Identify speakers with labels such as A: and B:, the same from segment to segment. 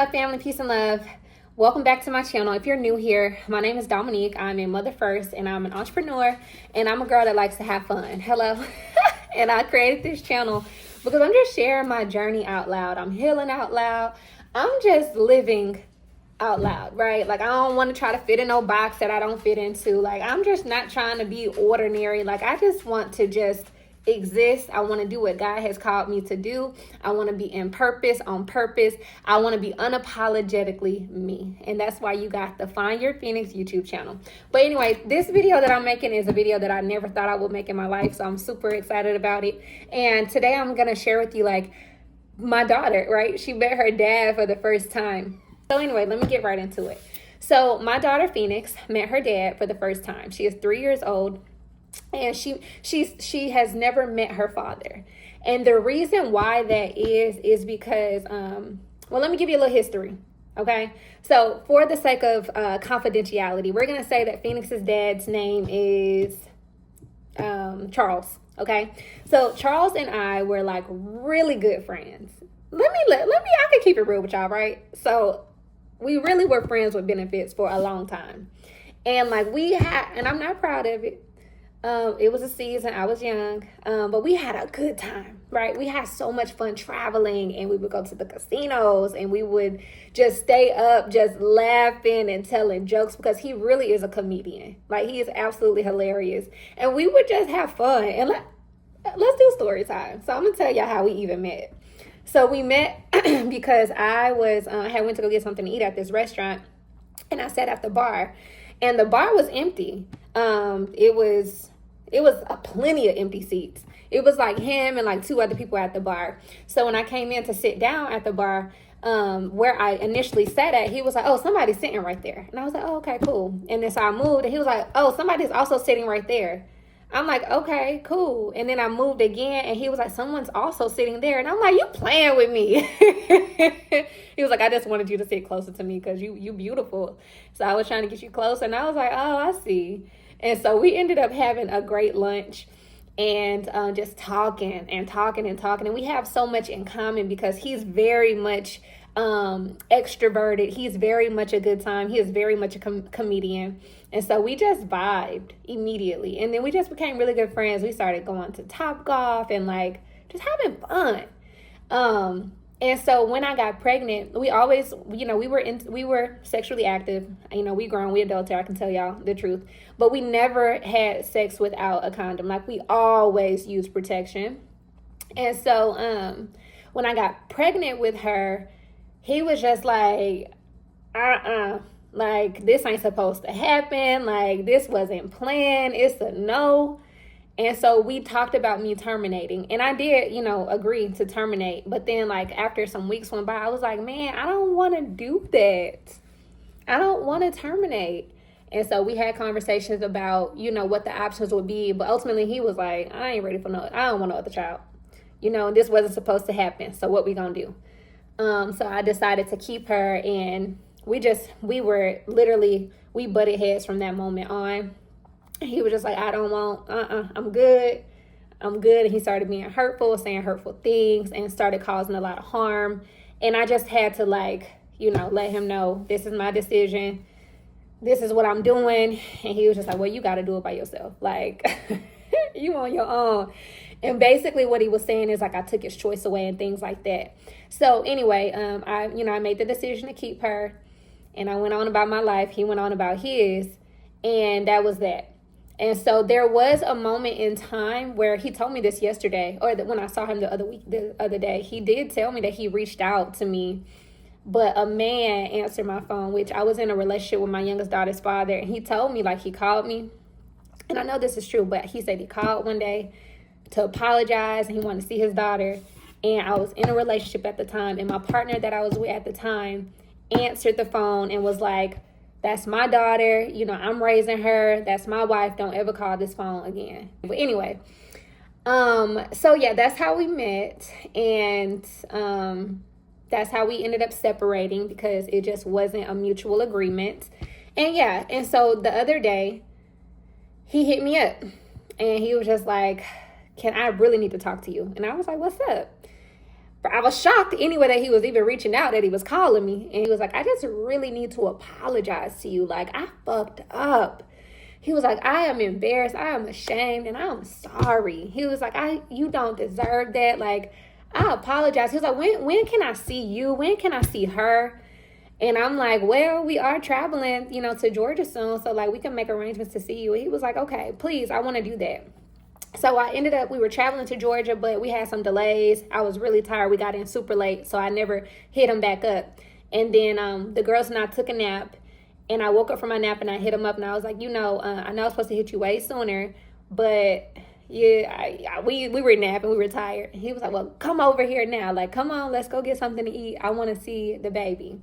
A: Family, peace and love. Welcome back to my channel. If you're new here, my name is Dominique. I'm a mother first, and I'm an entrepreneur, and I'm a girl that likes to have fun. Hello. And I created this channel because I'm just sharing my journey out loud. I'm healing out loud. I'm just living out loud, right? Like, I don't want to try to fit in no box that I don't fit into. Like, I'm just not trying to be ordinary. Like, I just want to just exist. I want to do what God has called me to do. I want to be in purpose, on purpose. I want to be unapologetically me. And that's why you got the Find Your Phoenix YouTube channel. But anyway, this video that I'm making is a video that I never thought I would make in my life. So I'm super excited about it. And today I'm going to share with you, like, my daughter, right? She met her dad for the first time. So anyway, let me get right into it. So my daughter Phoenix met her dad for the first time. She is 3 years old. And she has never met her father. And the reason why that is because, well, let me give you a little history, okay? So for the sake of confidentiality, we're going to say that Phoenix's dad's name is Charles, okay? So Charles and I were like really good friends. I can keep it real with y'all, right? So we really were friends with benefits for a long time. And like and I'm not proud of it. It was a season, I was young, but we had a good time, right? We had so much fun traveling, and we would go to the casinos, and we would just stay up, just laughing and telling jokes, because he really is a comedian. Like, he is absolutely hilarious, and we would just have fun. And let's do story time. So I'm gonna tell y'all how we even met. So we met because I had went to go get something to eat at this restaurant, and I sat at the bar, and the bar was empty. It was a plenty of empty seats. It was like him and like two other people at the bar. So when I came in to sit down at the bar, where I initially sat at, he was like, "Oh, somebody's sitting right there." And I was like, "Oh, okay, cool." And then so I moved, and he was like, "Oh, somebody's also sitting right there." I'm like, "Okay, cool." And then I moved again, and he was like, "Someone's also sitting there." And I'm like, "You playing with me?" He was like, "I just wanted you to sit closer to me because you beautiful. So I was trying to get you closer." And I was like, "Oh, I see." And so we ended up having a great lunch and just talking and talking and talking. And we have so much in common because he's very much extroverted. He's very much a good time. He is very much a comedian. And so we just vibed immediately. And then we just became really good friends. We started going to Topgolf and like just having fun. And so when I got pregnant, we always, we were sexually active. We grown, we adults here, I can tell y'all the truth. But we never had sex without a condom. Like, we always used protection. And so when I got pregnant with her, he was just like, like, this ain't supposed to happen. Like, this wasn't planned. It's a no. And so we talked about me terminating, and I did, agree to terminate. But then, like, after some weeks went by, I was like, man, I don't want to do that. I don't want to terminate. And so we had conversations about, what the options would be. But ultimately, he was like, I ain't ready I don't want no other child. And this wasn't supposed to happen. So what we gonna do? So I decided to keep her, and we butted heads from that moment on. He was just like, I don't want, I'm good. And he started being hurtful, saying hurtful things, and started causing a lot of harm. And I just had to, like, let him know, this is my decision. This is what I'm doing. And he was just like, well, you got to do it by yourself. Like, you on your own. And basically what he was saying is, like, I took his choice away and things like that. So anyway, I made the decision to keep her, and I went on about my life. He went on about his, and that was that. And so there was a moment in time where he told me this yesterday, or when I saw him the other day, he did tell me that he reached out to me, but a man answered my phone, which I was in a relationship with my youngest daughter's father. And he told me, like, he called me, and I know this is true, but he said he called one day to apologize, and he wanted to see his daughter. And I was in a relationship at the time, and my partner that I was with at the time answered the phone and was like, that's my daughter, I'm raising her. That's my wife. Don't ever call this phone again. But anyway, so yeah, that's how we met. And that's how we ended up separating, because it just wasn't a mutual agreement. And yeah, and so the other day, he hit me up, and he was just like, I really need to talk to you. And I was like, what's up? I was shocked anyway that he was even reaching out, that he was calling me. And he was like, I just really need to apologize to you. Like, I fucked up. He was like, I am embarrassed. I am ashamed. And I'm sorry. He was like, you don't deserve that. Like, I apologize. He was like, when can I see you? When can I see her? And I'm like, well, we are traveling, to Georgia soon. So, like, we can make arrangements to see you. And he was like, okay, please, I want to do that. So we were traveling to Georgia, but we had some delays. I was really tired. We got in super late, so I never hit him back up. And then the girls and I took a nap, and I woke up from my nap, and I hit him up, and I was like, I know I was supposed to hit you way sooner, but yeah, we were napping, we were tired. He was like, well, come over here now. Like, come on, let's go get something to eat. I want to see the baby.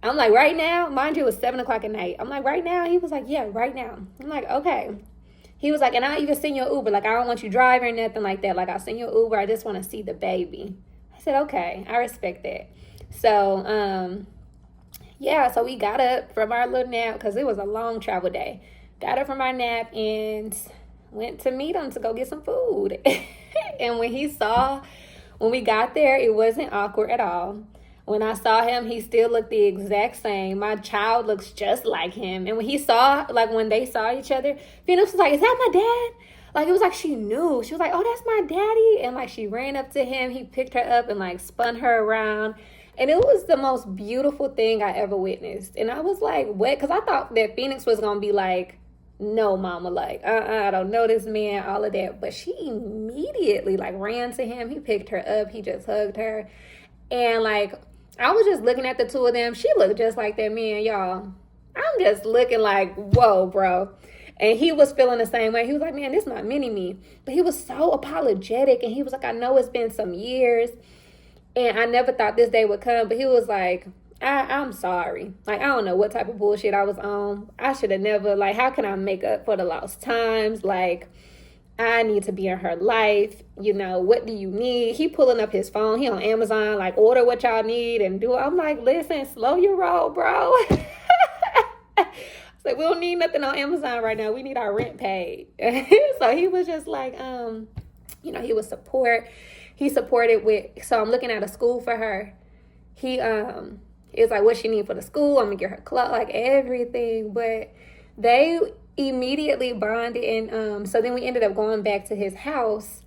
A: I'm like, right now? Mind you, it was 7 o'clock at night. I'm like, right now? He was like, yeah, right now. I'm like, okay. He was like, and I'll even send you an Uber. Like, I don't want you driving or nothing like that. Like, I'll send you an Uber. I just want to see the baby. I said, okay, I respect that. So, so we got up from our little nap because it was a long travel day. Got up from our nap and went to meet him to go get some food. And when we got there, it wasn't awkward at all. When I saw him, he still looked the exact same. My child looks just like him. And when when they saw each other, Phoenix was like, is that my dad? Like, it was like she knew. She was like, oh, that's my daddy. And, like, she ran up to him. He picked her up and, like, spun her around. And it was the most beautiful thing I ever witnessed. And I was like, what? Because I thought that Phoenix was going to be like, no, mama, like, I don't know this man, all of that. But she immediately, like, ran to him. He picked her up. He just hugged her. And, like, I was just looking at the two of them. She looked just like that man, y'all. I'm just looking like, whoa, bro. And he was feeling the same way. He was like, man, this is my mini-me. But he was so apologetic. And he was like, I know it's been some years. And I never thought this day would come. But he was like, I'm sorry. Like, I don't know what type of bullshit I was on. I should have never, like, how can I make up for the lost times? Like, I need to be in her life. What do you need? He pulling up his phone. He on Amazon, like, order what y'all need and do it. I'm like, listen, slow your roll, bro. So we don't need nothing on Amazon right now. We need our rent paid. So he was just like, he was support. He supported so I'm looking at a school for her. He is like, what she need for the school. I'm gonna get her clothes, like everything. But they immediately bonded, and so then we ended up going back to his house,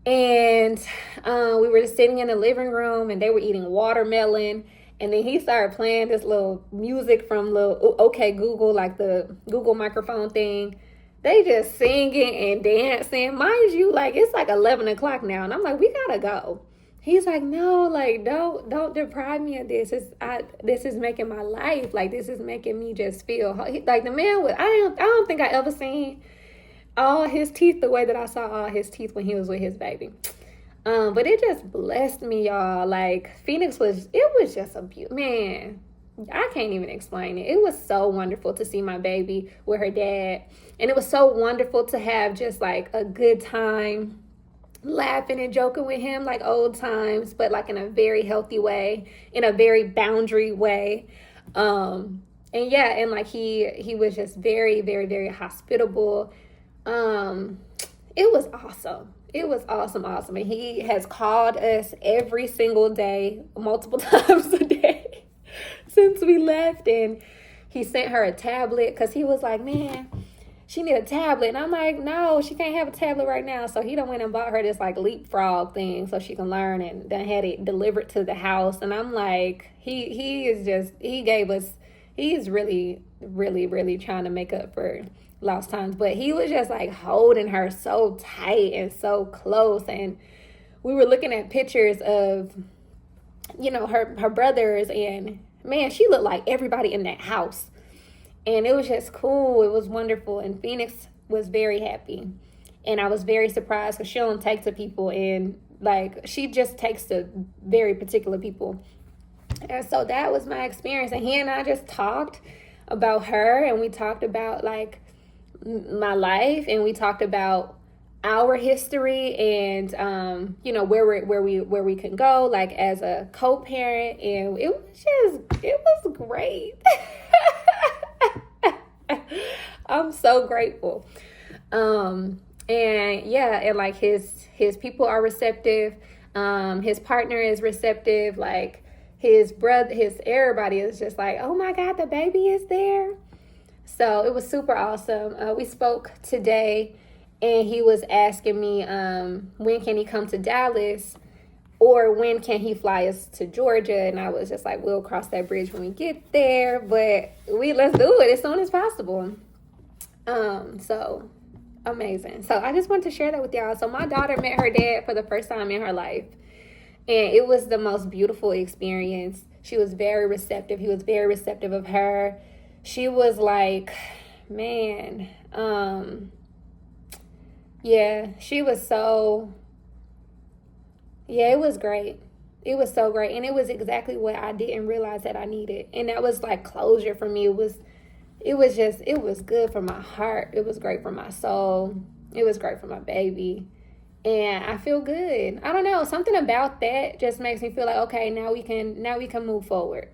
A: and we were just sitting in the living room, and they were eating watermelon, and then he started playing this little music from OK Google, like the Google microphone thing. They just singing and dancing, mind you, like it's like 11 o'clock now, and I'm like, we gotta go. He's like, no, like, don't deprive me of this. This is making my life. Like, this is making me just feel like the man was. I don't think I ever seen all his teeth the way that I saw all his teeth when he was with his baby. But it just blessed me, y'all. Like, Phoenix was just a man. I can't even explain it. It was so wonderful to see my baby with her dad, and it was so wonderful to have just like a good time, laughing and joking with him like old times, but like in a very healthy way, in a very boundary way. And like he was just very, very, very hospitable. It was awesome. It was awesome. And he has called us every single day, multiple times a day since we left. And he sent her a tablet because he was like, man, she need a tablet. And I'm like, no, she can't have a tablet right now. So he done went and bought her this like leapfrog thing so she can learn, and then had it delivered to the house. And I'm like, he's really, really, really trying to make up for lost times. But he was just like holding her so tight and so close. And we were looking at pictures of, her brothers, and man, she looked like everybody in that house. And it was just cool. It was wonderful. And Phoenix was very happy. And I was very surprised because she don't take to people. And, like, she just takes to very particular people. And so that was my experience. And he and I just talked about her. And we talked about, like, my life. And we talked about our history and, where we can go, like, as a co-parent. And it was great. I'm so grateful. And like his people are receptive. His partner is receptive. Like his brother, everybody is just like, oh my God, the baby is there. So it was super awesome. We spoke today, and he was asking me when can he come to Dallas, or when can he fly us to Georgia? And I was just like, we'll cross that bridge when we get there, but let's do it as soon as possible. So amazing. So I just wanted to share that with y'all. So my daughter met her dad for the first time in her life, and it was the most beautiful experience. She was very receptive. He was very receptive of her. She was like, man, yeah, she was so, yeah, it was great. It was so great. And it was exactly what I didn't realize that I needed. And that was like closure for me. It was good for my heart. It was great for my soul. It was great for my baby. And I feel good. I don't know. Something about that just makes me feel like, okay, now we can move forward.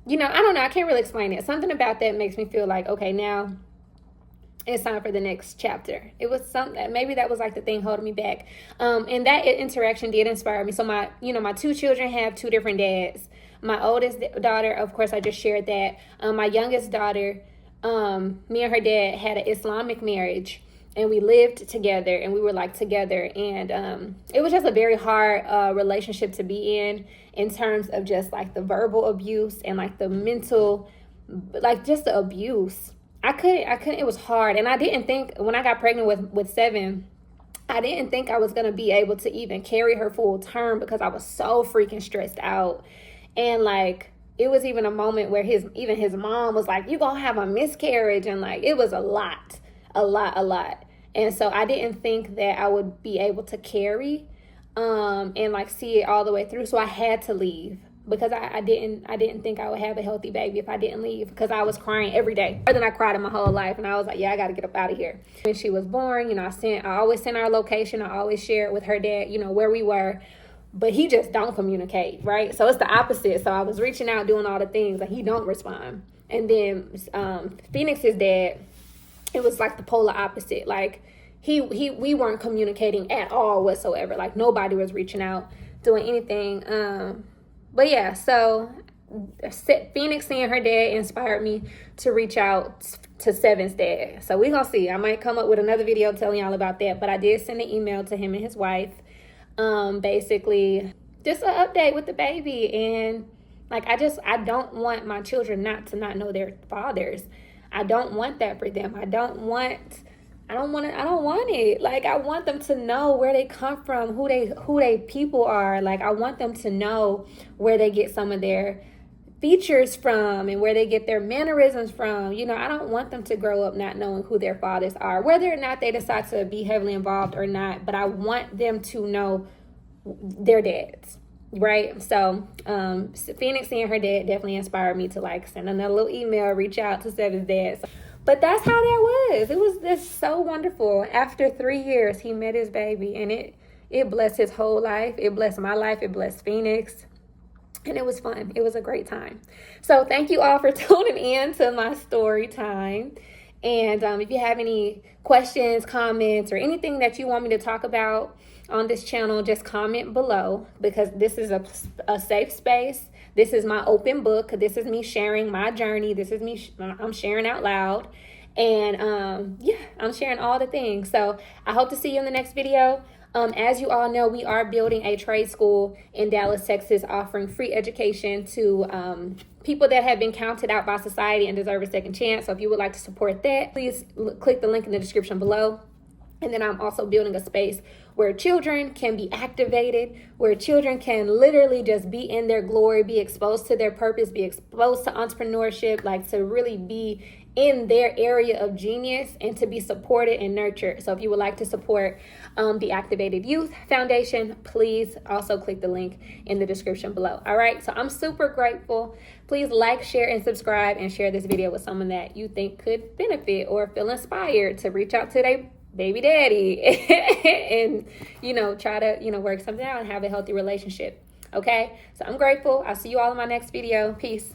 A: I don't know. I can't really explain it. Something about that makes me feel like, okay, now it's time for the next chapter. It was something, maybe that was like the thing holding me back. And that interaction did inspire me. So my two children have two different dads. My oldest daughter, of course, I just shared that. My youngest daughter, me and her dad had an Islamic marriage, and we lived together, and we were like together. And it was just a very hard relationship to be in terms of just like the verbal abuse and like the mental, like just the abuse. I couldn't, it was hard. And I didn't think, when I got pregnant with Seven, I didn't think I was going to be able to even carry her full term because I was so freaking stressed out. And like, it was even a moment where his mom was like, you gonna have a miscarriage. And like, it was a lot. And so I didn't think that I would be able to carry, and like see it all the way through. So I had to leave because I didn't think I would have a healthy baby if I didn't leave, because I was crying every day, more than I cried in my whole life. And I was like, yeah, I got to get up out of here. When she was born, I always sent our location. I always share it with her dad, where we were. But he just don't communicate, right? So it's the opposite. So I was reaching out, doing all the things, and he don't respond. And then Phoenix's dad, it was like the polar opposite. Like we weren't communicating at all whatsoever. Like nobody was reaching out, doing anything. But yeah, so Phoenix seeing her dad inspired me to reach out to Seven's dad. So we're gonna see. I might come up with another video telling y'all about that. But I did send an email to him and his wife. Basically just an update with the baby. And like, I don't want my children not know their fathers. I don't want that for them. I don't want it. Like, I want them to know where they come from, who they people are. Like, I want them to know where they get some of their features from and where they get their mannerisms from. I don't want them to grow up not knowing who their fathers are, whether or not they decide to be heavily involved or not. But I want them to know their dads, right? So Phoenix seeing her dad definitely inspired me to like send another little email, reach out to Seven's dad. But that's how that was. It was just so wonderful. After 3 years, he met his baby, and it blessed his whole life. It blessed my life. It blessed Phoenix. And it was fun. It was a great time. So thank you all for tuning in to my story time. And if you have any questions, comments, or anything that you want me to talk about on this channel, just comment below, because this is a safe space. This is my open book. This is me sharing my journey. This is me. I'm sharing out loud. And yeah, I'm sharing all the things. So I hope to see you in the next video. As you all know, we are building a trade school in Dallas, Texas, offering free education to people that have been counted out by society and deserve a second chance. So if you would like to support that, please click the link in the description below. And then I'm also building a space where children can be activated, where children can literally just be in their glory, be exposed to their purpose, be exposed to entrepreneurship, like to really be in their area of genius and to be supported and nurtured. So if you would like to support the Activated Youth Foundation, please also click the link in the description below. All right, so I'm super grateful. Please like, share, and subscribe, and share this video with someone that you think could benefit or feel inspired to reach out to their baby daddy and, try to, work something out and have a healthy relationship. Okay, so I'm grateful. I'll see you all in my next video. Peace.